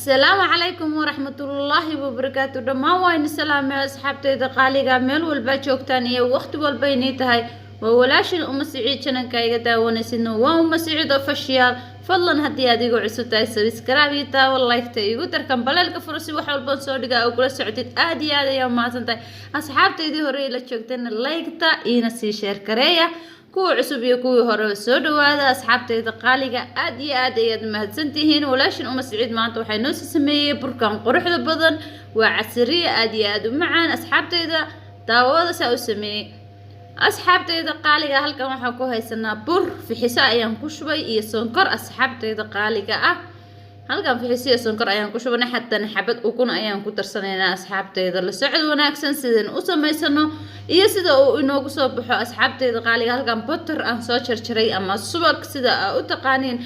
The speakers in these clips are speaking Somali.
السلام عليكم ورحمة الله وبركاته. دمان وين السلام يا أصحابتي دقاليقا ميل والبا joogtaan iyo waqti walba inay tahay waa walaashin uma siciid channelkayga daawanaysidna waa uma siciid official fadlan haddii aad igu cusub tahay subscribe iyo taawo like-ta igu darkan baleelka fursi wax walba soo dhigaa oo kula socotid aad iyo aad ayaa mahadsantahay asxaabtaydii hore la joogtayna like-ta ina sii share gareeya kuwa cusub iyo kuwii hore soo dhawaada asxaabtayda qaaliga aad iyo aad ayaad mahadsantihiin walaashin uma siciid maanta waxay noo sameeyay burkan quruxda badan waa casriye aad iyo aad u macaan asxaabtayda daawada saa u sameeyay asxaabtayda qaaliga halkan waxaan ku haysanaa bur fixiso ayaan ku shubay iyo sonkor asxaabtayda qaaliga ah halkan fixiso iyo sonkor ayaan ku shubnay xataa xabad ukun ayaan ku darsanaynaa asxaabtayda la socod wanaagsan sideen u samaysano iyo sida uu inoogu soo baxo asxaabtayda qaaliga halkan butter aan soo jarjaray ama subag sida aad u taqaaniin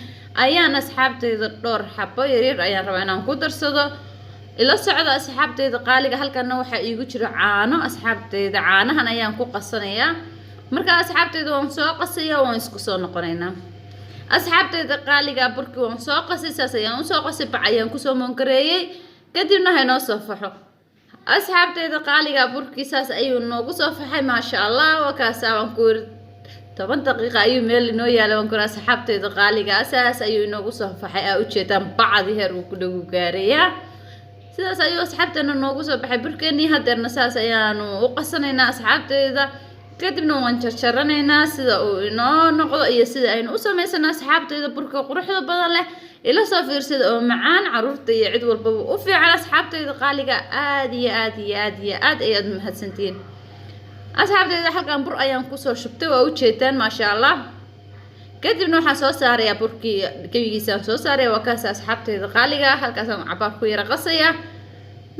ayaan asxaabtayda dhowr xabo yaryar ayaan rabaa inaan ku darsado ila socda asxaabtayda qaaliga halkana waxa iigu jira caano asxaabtayda caanahan ayaan ku qasanayaa marka asxaabtayda waan soo qasaya waan isku soo noqonaynaa asxaabtayda qaaliga burki waan soo qasay saas ayaan u soo qasay bac ayaan ku soo monkareeyay kadibna haynoo soo faxo asxaabtayda qaaliga burki saas ayuu noogu soo faxay maasha Allah waa kaas aan ku 10 daqiiqo ayuu meel inoo yaalo waan ku asxaabtayda qaaliga saas ayuu inoogu soo faxay aa u jeedaan bacdi heer uu ku dhaw gaaraya sidaas ayuu asxaabtana noogu soo baxay burkeeni hadeerna saas ayaanu u qasanaynaa asxaabtayda kadibna waan jarjaranaynaa sida uu inoo noqdo iyo sida aynu u samaysana asxaabtayda burka quruxda badan leh ila soo fiirsada oo macaan caruurta iyo cid walba u fiican asxaabtayda qaaliga aad iyo aad ayaad mahadsantiin asxaabtayda halkan bur ayaan ku soo shubtay waa u jeedaan maasha Allah kadibna waxaan soo saarayaa burkii kabigiisa soo saaraya waa kaas asxaabtayda qaaliga halkaas aan cabaar ku yara qasaya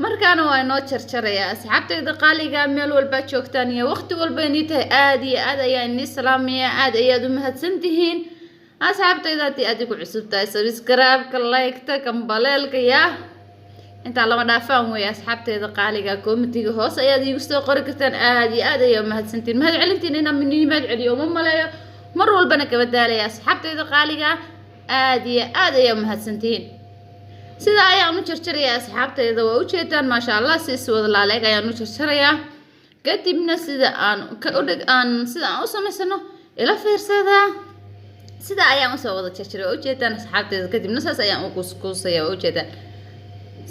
markaana waa inoo jarjaraya asxaabtayda qaaliga meel walba joogtaan iyo waqti walba inay tahay aad iyo aad ayaan idin salaamaya aad ayaad u mahadsantihiin asxaabtayda haddii aad igu cusub tahay subscribe-ka like-ta kambaleelka yaa intaa lama dhaafaan weeye asxaabtayda qaaliga commentiga hoos ayaad iigu soo qori kartaan aad iyo aad ayaa mahadsantiin mahad celintiin inaan mahad celiyo uma maleeyo mar walbana kaba daalaya asxaabtayda qaaliga aad iyo aad ayaa mahadsantiin sida ayaan u jarjarayaa asxaabtayda waa u jeedaan maasha Allah si wada laaleeg ayaan u jarjarayaa kadibna sida aan u samaysano ila fiirsada sida ayaan u soo wada jarjaray waa u jeedaan asxaabtayda kadibna saas ayaan u kuskuusaya waa u jeedaan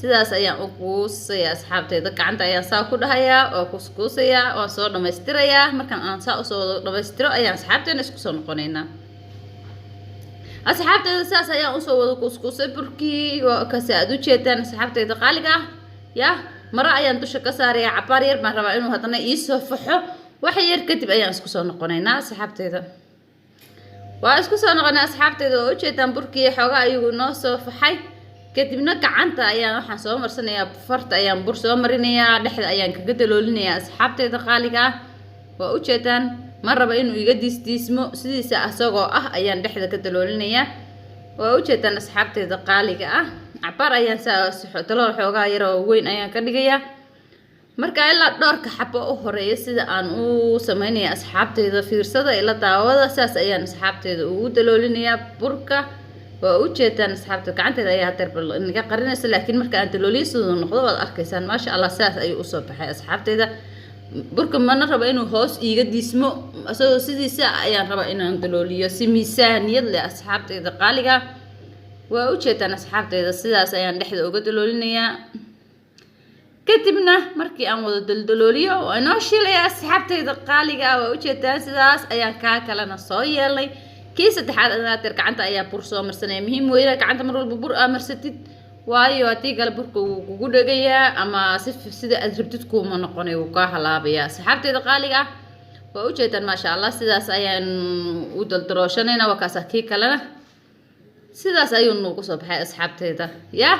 sidaas ayaan u kuusaya asxaabtayda gacanta ayaan saa ku dhahayaa oo kuskuusaya waan soo dhamaystirayaa markaan aan saa u soo dhamaystiro ayaan asxaabtayda isku soo noqonaynaa asxaabtayda saas ayaan u soo wada kuskuusay burkii waa kaas aad u jeedaan asxaabtayda qaaliga yaa mara ayaan dusha ka saarayaa cabaar yar baan rabaa inuu hadana ii soo faxo wax yar kadib ayaan isku soo noqonaynaa asxaabtayda waa isku soo noqonay asxaabtayda oo u jeedaan burkii xoogaa ayuu noo soo faxay kadibna gacanta ayaan waxaan soo marsanayaa farta ayaan bur soo marinayaa dhexda ayaan kaga daloolinayaa asxaabtayda qaaliga waa u jeedaan ma raba inuu iga diisdiismo sidiisa asagoo ayaan dhexda ka daloolinayaa waa u jeedaan asxaabtayda qaaliga cabaar ayaan saa dalool xoogaa yar oo weyn ayaan ka dhigayaa marka ilaa dhowrka xabo u horeeya sida aan u sameynaya asxaabtayda fiirsada ila daawada saas ayaan asxaabtayda ugu daloolinayaa burka waa u jeedaan asxaabtayda gacantayda ayaa darbal inaga qarinaysa laakiin marka aan dalooliyo sidoo noqdo waad arkaysaan maasha Allah saas ayuu u soo baxay asxaabtayda burka mana raba inuu hoos iiga diismo asagoo sidiisa ayaan rabaa inaan dalooliyo si miisaaniyad leh asxaabtayda qaaliga waa u jeedaan asxaabtayda sidaas ayaan dhexda uga daloolinayaa kadibna markii aan wada dalooliyo waa inoo shiilaya asxaabtayda qaaliga waa u jeedaan sidaas ayaan kaa kalena soo yeelnay kii saddexaad adaateer gacanta ayaa bur soo marsanaya muhiim weeyna gacanta mar walba bur marsatid waayo haddii kale burka wuu kugu dhagayaa ama sida aad rabtid kuuma noqonay wuu kaa halaabayaa asxaabtayda qaaliga waa u jeedaan maasha Allah sidaas ayaan u daldalooshanayna waa kaas kii kalena sidaas ayuu noogu soo baxay asxaabtayda yaa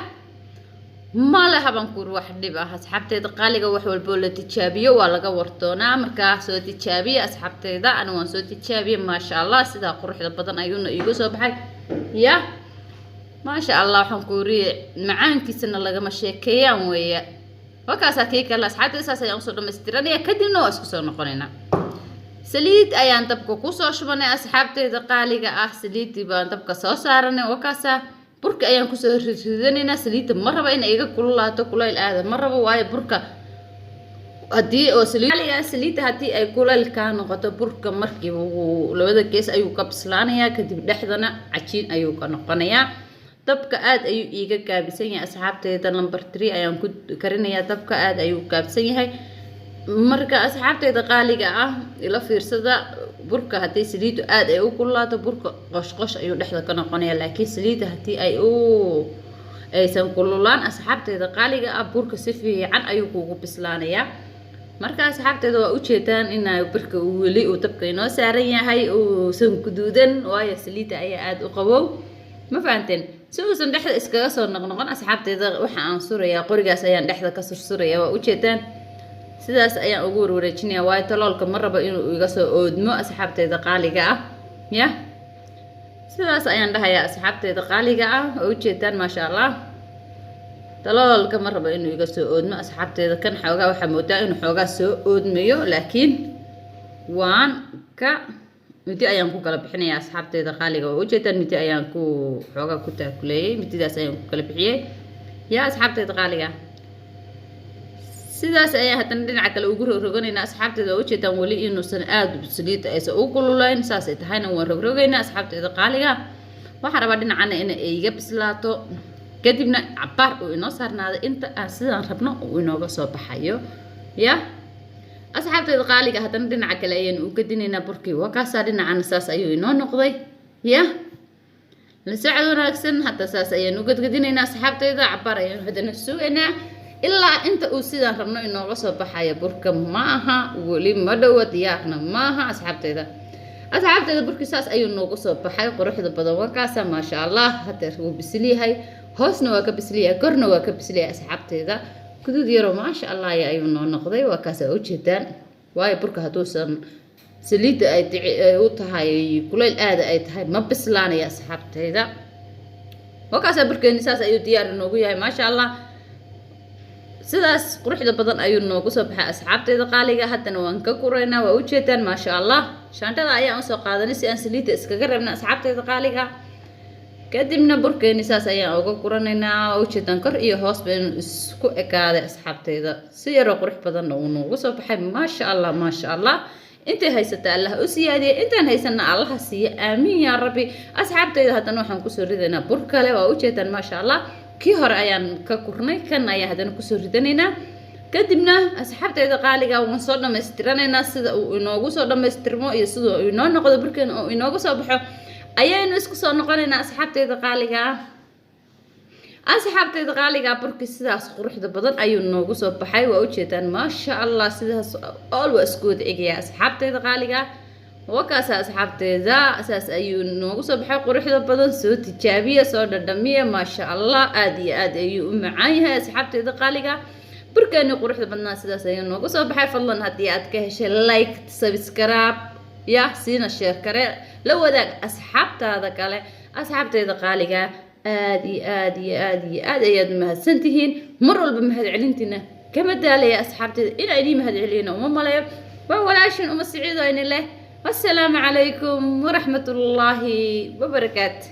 male haban ku wax dhib asxaabtayda qaaliga wax walba la tijaabiyo waa laga wartoonaa markaa soo tijaabiya asxaabtayda ana waan soo tijaabiye maasha Allah sida quruxda badan ayuuna iigu soo baxay yaa maasha Allah waxaan ku riixay macaankiisana lagama sheekeeyaan weeye wakaas kii kale asxaabtayda saas ayaan soo dhamaystiranaya kadibna waa isku soo noqonaynaa saliid ayaan dabka ku soo shubanay asxaabtayda qaaliga saliidii baan dabka soo saaranay wakaas burka ayaan kusoo ridanayna saliidda ma raba in iga kululaato kulayl aada ma rabo waayo burka haddii oo saliidda haddii ay kulayl ka noqoto burka markiiba labada gees ayuu ka bislaanayaa kadib dhexdana cajiin ayuu ka noqonayaa dabka aad ayuu iiga gaabisan yahay asxaabteeda number 3 ayaan ku karinayaa dabka aad ayuu gaabsan yahay marka asxaabteeda qaaliga ah ila fiirsada burka haddii saliiddu aad ay u kululaato burka qosh ayuu dhexda ka noqonayaa laakiin saliidda haddii aysan kululaan asxaabteeda qaaliga ah burka si fiican ayuu kugu bislaanayaa marka asxaabteeda waa ujeedaan in burka weli uu dabka inoo saaran yahay uusan guduudan waayo saliidda ayaa aad u qabow ma fahanteen si uusan dhexda iskaga soo noqnoqon asxaabteeda waxa aan surayaa qorigaas ayaan dhexda ka sursurayaa waa ujeedaan sidaas ayaan ugu wareejinayaa waayo taloolka ma rabo inuu iga soo oodmo asxaabteeda qaaliga ah ya sidaas ayaan dhahayaa asxaabteeda qaaliga ah oo ujeedaan maasha allah taloolka ma rabo inuu iga soo oodmo asxaabteeda kan xoogaa waxaa moodaa inuu xoogaa soo oodmayo laakiin waan ka midi ayaan ku kala bixinayaa asxaabteeda qaaliga oo ujeedaan midi ayaan ku xoogaa ku taakuleeyay mididaas ayaan ku kala bixiyay yaa asxaabteeda qaaliga sidaas ayaa haddana dhinaca kale ugu rogrogaynaa asxaabteeda oo ujeedaan weli inuusan aad saliidda aysan u kululayn saasay tahayna waan rogrogaynaa asxaabteeda qaaliga waxaan rabaa dhinacana in ay iga bislaato kadibna cabaar uu inoo saarnaado inta aan sidaan rabno uu inooga soo baxayo ya asxaabteeda qaaliga haddana dhinaca kale ayaynu u gadinaynaa burkii waa kaasaa dhinacana saas ayuu inoo noqday ya la socod wanaagsan hadda saas ayaynu u gadgadinaynaa asxaabteeda cabaar ayaynu haddana sugaynaa ilaa inta uu sidaan rabno inooga soo baxayo burka ma aha weli ma dhowa diyaarna ma aha asxaabteeda burkii saas ayuu noogu soo baxay quruxda badan waa kaasaa maasha allah hadeer wuu bisil yahay hoosna waa ka bisliyahay korna waa ka bisliyahay asxaabteeda guduud yaroo maasha allah ayuu noo noqday waa kaas oo ujeedaan waayo burka hadduusan saliidda ay u tahay kulayl aada ay tahay ma bislaanaya asxaabteeda waa kaasaa burkeeni saas ayuu diyaar noogu yahay maasha allah sidaas quruxda badan ayuu noogu soo baxay asxaabteeda qaaliga haddana waan ka kuraynaa waa ujeedaan maasha allah shaantada ayaan usoo qaadanay si aan saliidda iskaga reebna asxaabteeda qaaliga kadibna burkeeni saas ayaan uga guranaynaa ujeedaan kor iyo hoos ba inuu isku ekaaday asxaabteeda si yaroo qurux badanna uu noogu soo baxay maasha allah intay haysata allah u siyaadiyay intaan haysana allaha siiya aamiin yaa rabbi asxaabteeda haddana waxaan kusoo ridaynaa bur kale waa ujeedaan maasha allah kii hore ayaan ka kurnay kan ayaa haddana kusoo ridanaynaa kadibna asxaabteeda qaaliga waan soo dhammaystiranaynaa sida uu inoogu soo dhammaystirmo iyo sida uu inoo noqdo burkeena oo inoogu soo baxo ayaynu isku soo noqonaynaa asxaabteeda qaaliga burkii sidaas quruxda badan ayuu noogu soo baxay waa ujeedaan maasha allah sidaas ool waa isku wada egayaa asxaabteeda qaaliga waa kaasa asxaabteeda saas ayuu noogu soo baxay quruxda badan soo tijaabiya soo dhadhamiya maasha allah aad iyo aad ayuu u macaan yahay asxaabteeda qaaliga burkeeni quruxda badnaa sidaas ayuu noogu soo baxay fadlan haddii aad ka heshay like subscribe ya siina share kare la wadaag asxaabtaada kale asxaabteeda qaaliga aad ayaad mahadsantihiin mar walba mahad celintiina kama daalaya asxaabteeda inaa idin mahad celiyana uma maleeyo waa walaashin uma siciido ini leh wassalaamu calaykum waraxmatullaahi wabarakaatu